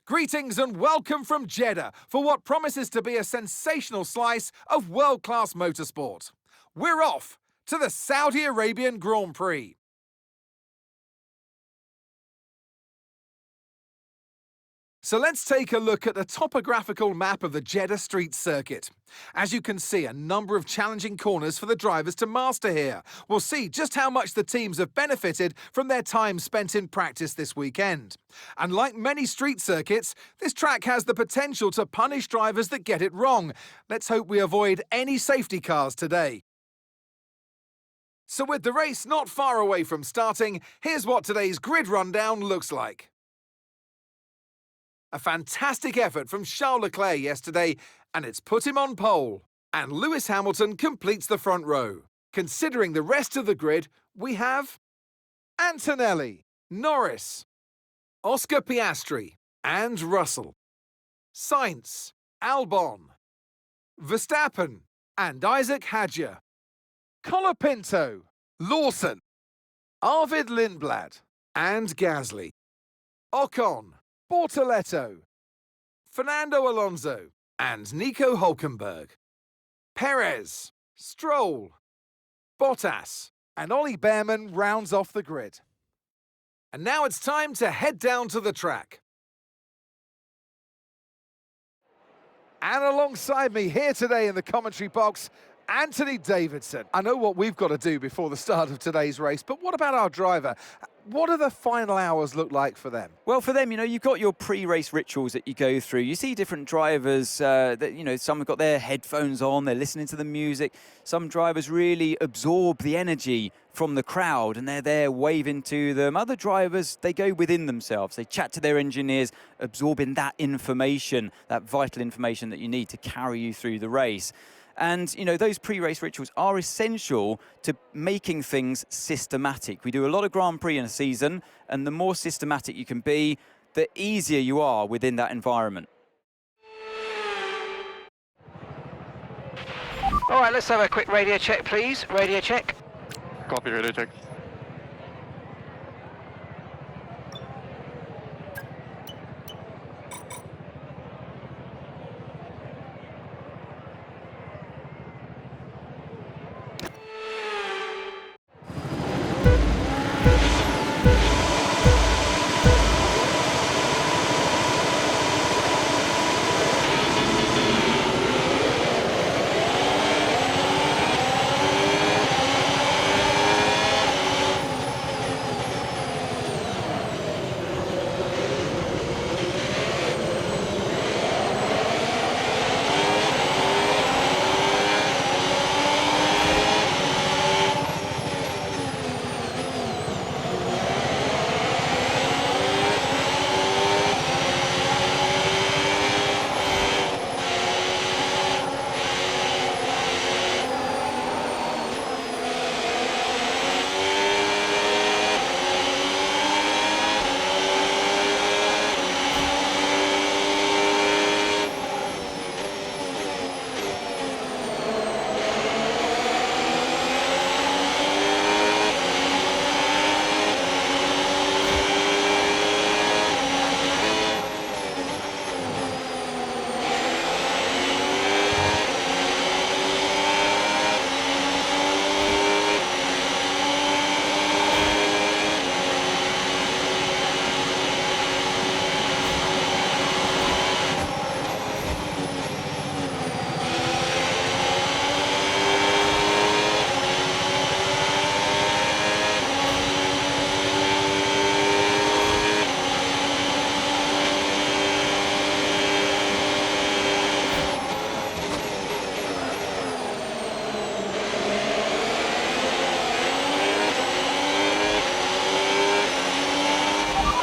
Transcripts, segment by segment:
Greetings and welcome from Jeddah for what promises to be a sensational slice of world-class motorsport. We're off to the Saudi Arabian Grand Prix. So let's take a look at the topographical map of the Jeddah Street Circuit. As you can see, a number of challenging corners for the drivers to master here. We'll see just how much the teams have benefited from their time spent in practice this weekend. And like many street circuits, this track has the potential to punish drivers that get it wrong. Let's hope we avoid any safety cars today. So with the race not far away from starting, here's what today's grid rundown looks like. A fantastic effort from Charles Leclerc yesterday, and it's put him on pole. And Lewis Hamilton completes the front row. Considering the rest of the grid, we have Antonelli, Norris, Oscar Piastri, and Russell, Sainz, Albon, Verstappen, and Isaac Hadjar, Colapinto, Lawson, Arvid Lindblad, and Gasly, Ocon, Bortoletto, Fernando Alonso, and Nico Hülkenberg, Perez, Stroll, Bottas, and Ollie Bearman rounds off the grid. And now it's time to head down to the track. And alongside me here today in the commentary box, Anthony Davidson. I know what we've got to do before the start of today's race, but what about our driver? What do the final hours look like for them? Well, for them, you've got your pre-race rituals that you go through. You see different drivers that, some have got their headphones on, they're listening to the music. Some drivers really absorb the energy from the crowd and they're there waving to them. Other drivers, they go within themselves. They chat to their engineers, absorbing that information, that vital information that you need to carry you through the race. And, those pre-race rituals are essential to making things systematic. We do a lot of Grand Prix in a season, and the more systematic you can be, the easier you are within that environment. All right, let's have a quick radio check, please. Radio check. Copy, radio check.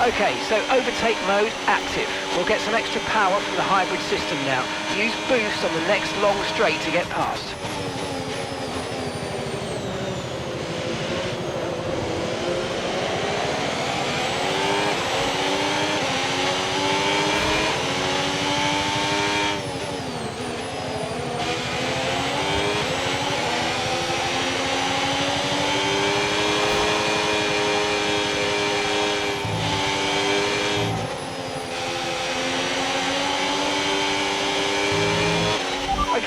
Okay, so overtake mode active. We'll get some extra power from the hybrid system now. Use boost on the next long straight to get past.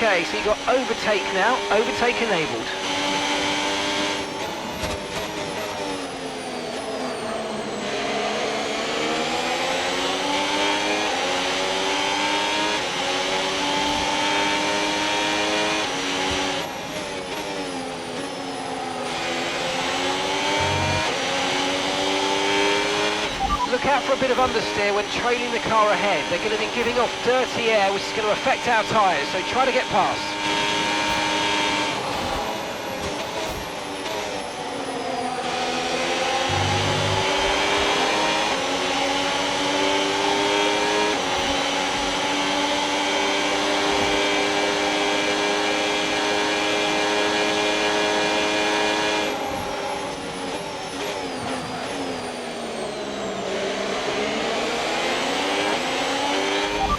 Okay, so you've got overtake now, overtake enabled. Look out for a bit of understeer when trailing the car ahead. They're going to be giving off dirty air, which is going to affect our tyres, so try to get past.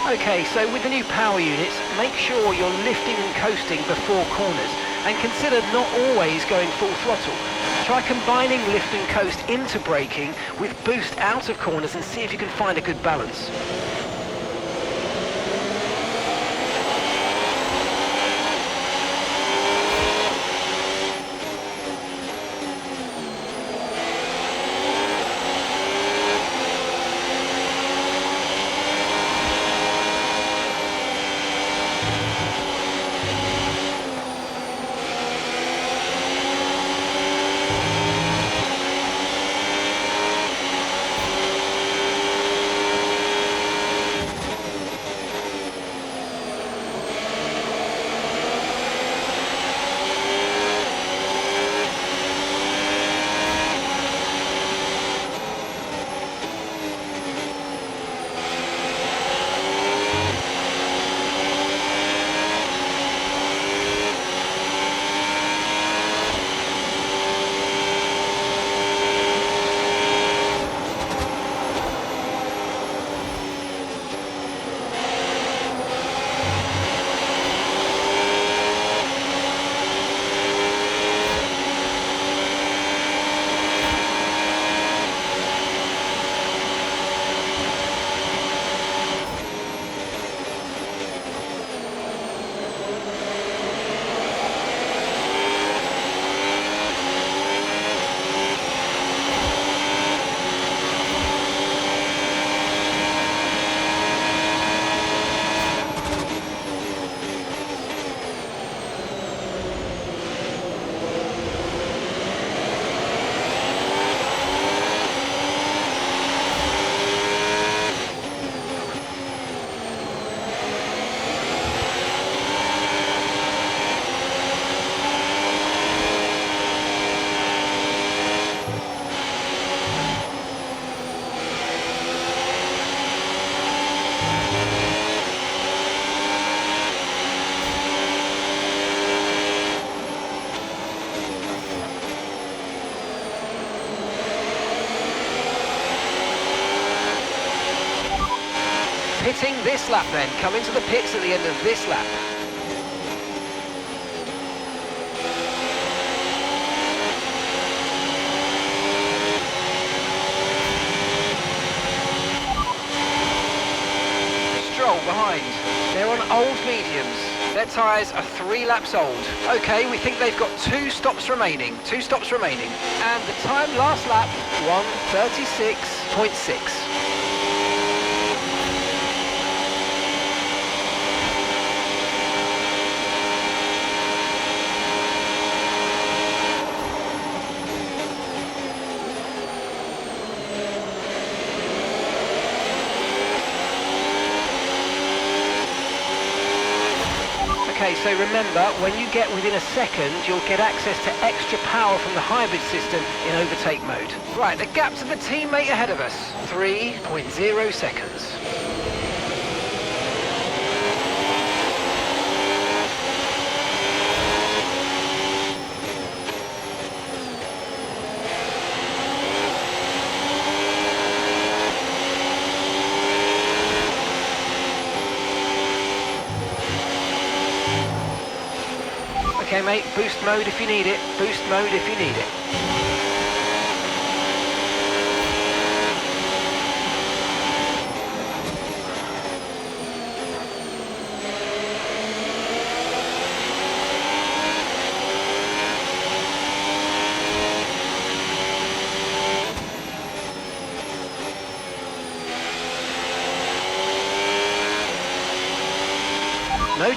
Okay, so with the new power units, make sure you're lifting and coasting before corners, and consider not always going full throttle. Try combining lift and coast into braking with boost out of corners and see if you can find a good balance. Pitting this lap then, come into the pits at the end of this lap. Stroll behind. They're on old mediums. Their tyres are 3 laps old. Okay, we think they've got 2 stops remaining. 2 stops remaining. And the time last lap, 1:36.6. Okay, so remember, when you get within a second, you'll get access to extra power from the hybrid system in overtake mode. Right, the gap to the teammate ahead of us, 3.0 seconds. Okay mate, boost mode if you need it, boost mode if you need it.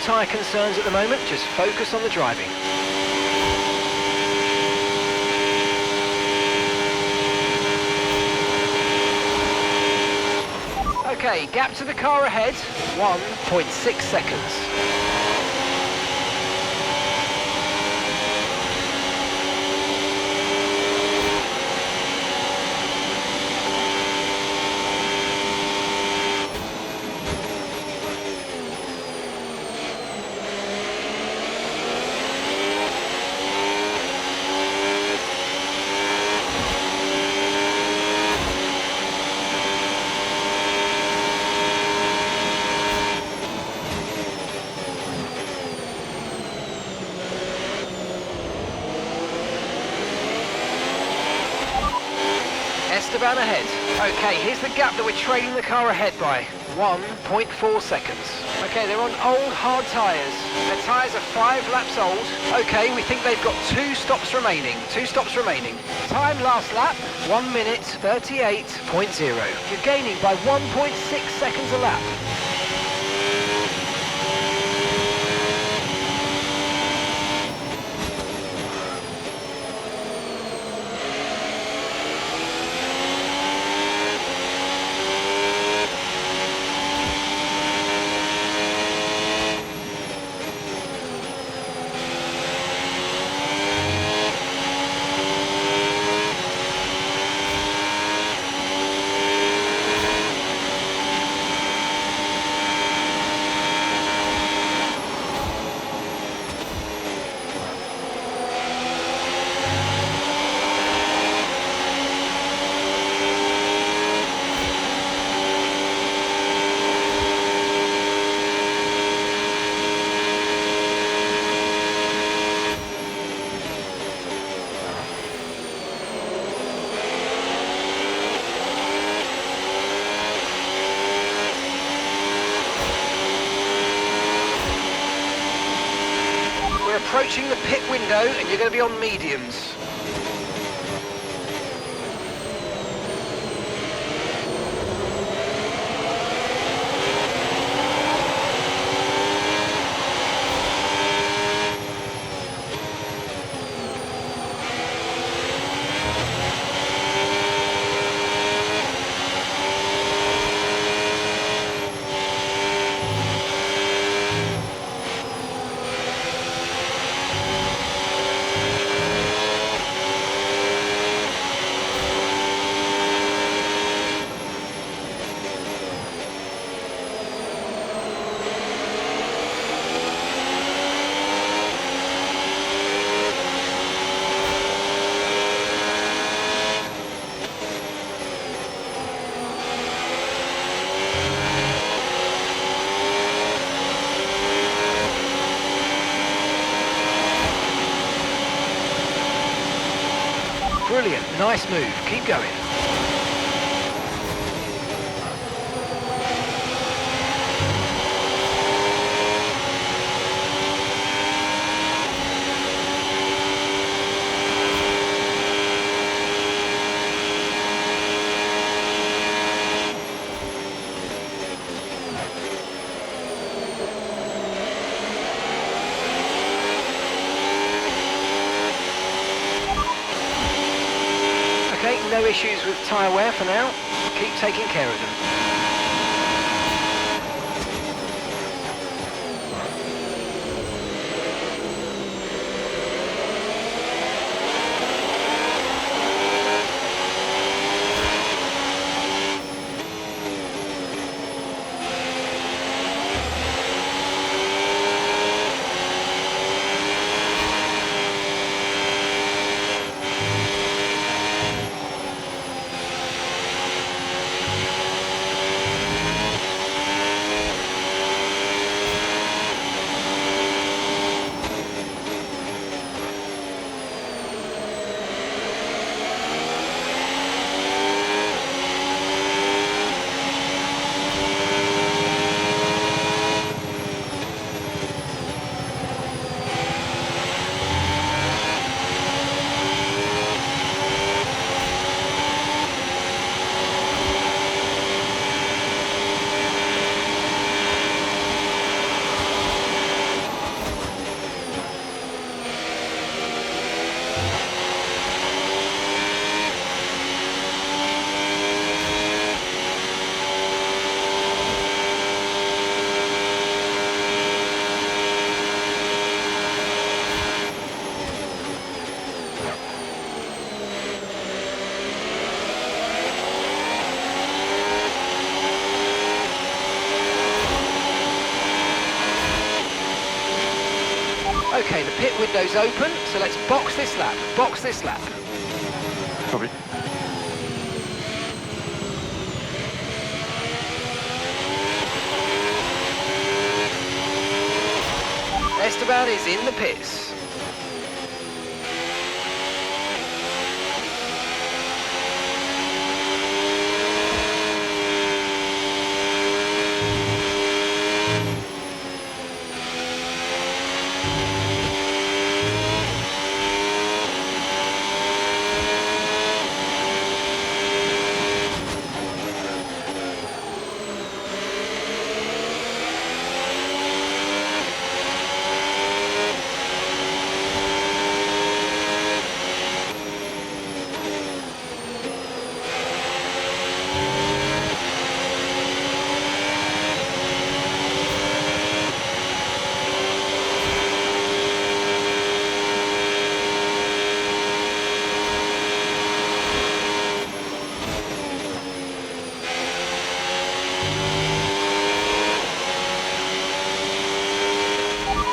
tyre concerns at the moment, just focus on the driving. Okay, gap to the car ahead, 1.6 seconds. Esteban ahead. Okay, here's the gap that we're trailing the car ahead by. 1.4 seconds. Okay, they're on old hard tyres. Their tyres are 5 laps old. Okay, we think they've got 2 stops remaining. 2 stops remaining. Time last lap, 1 minute 38.0. You're gaining by 1.6 seconds a lap. We're approaching the pit window and you're going to be on mediums. Brilliant, nice move, keep going. Okay, no issues with tyre wear for now. Keep taking care of them. windows open, so let's box this lap, box this lap. Copy. Esteban is in the pits.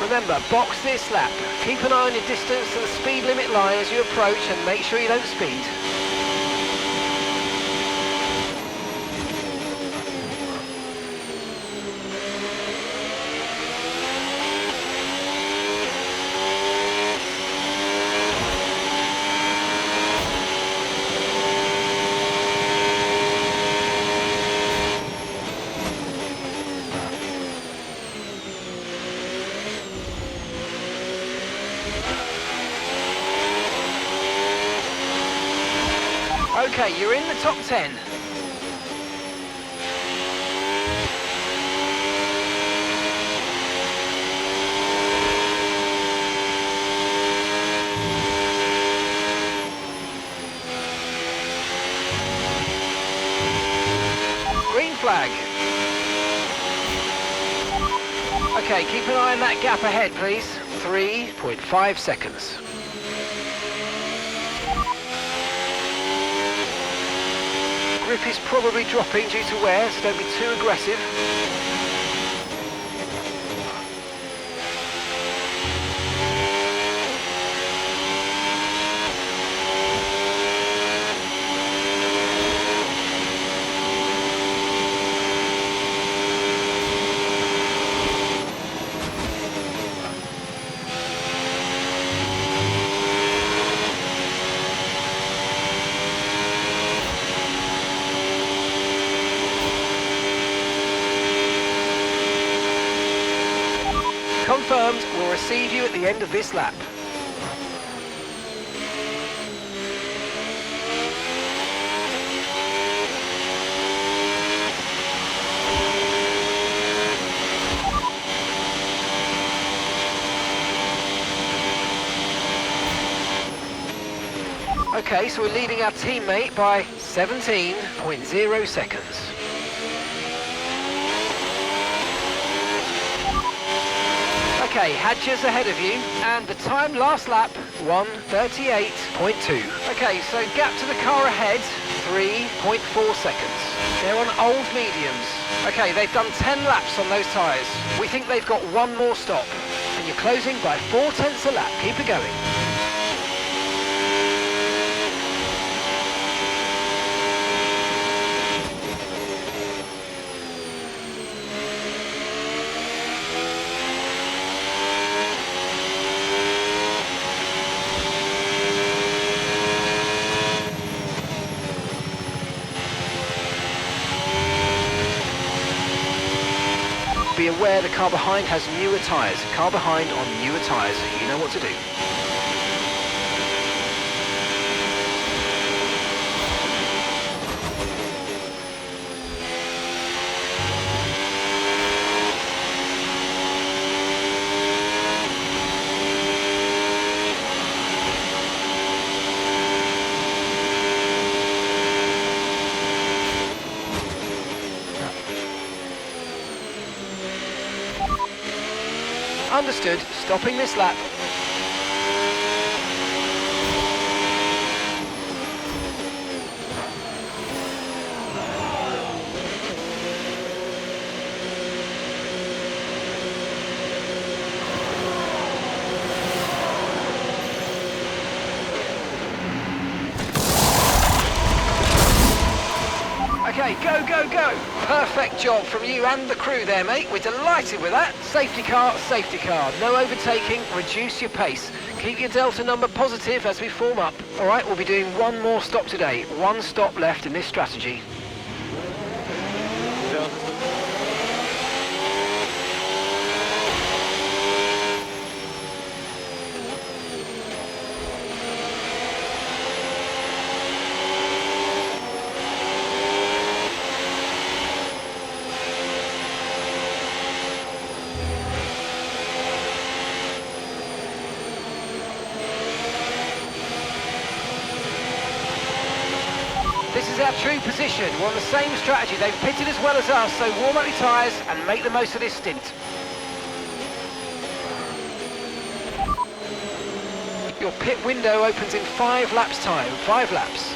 Remember, box this lap. Keep an eye on your distance to the speed limit line as you approach and make sure you don't speed. Okay, you're in the top 10. Green flag. Okay, keep an eye on that gap ahead, please. 3.5 seconds. Grip is probably dropping due to wear, so don't be too aggressive. Confirmed, we'll receive you at the end of this lap. Okay, so we're leading our teammate by 17.0 seconds. Okay, Hadjas ahead of you, and the time last lap, 1:38.2. Okay, so gap to the car ahead, 3.4 seconds. They're on old mediums. Okay, they've done 10 laps on those tyres. We think they've got one more stop, and you're closing by 0.4 a lap. Keep it going. Be aware the car behind has newer tyres. Car behind on newer tyres, so you know what to do. Understood. Stopping this lap. Okay, go, go, go. Perfect job from you and the crew there, mate. We're delighted with that. Safety car, no overtaking, reduce your pace. Keep your delta number positive as we form up. All right, we'll be doing one more stop today. One stop left in this strategy. This is our true position. We're on the same strategy. They've pitted as well as us, so warm up your tyres and make the most of this stint. Your pit window opens in 5 laps time. 5 laps.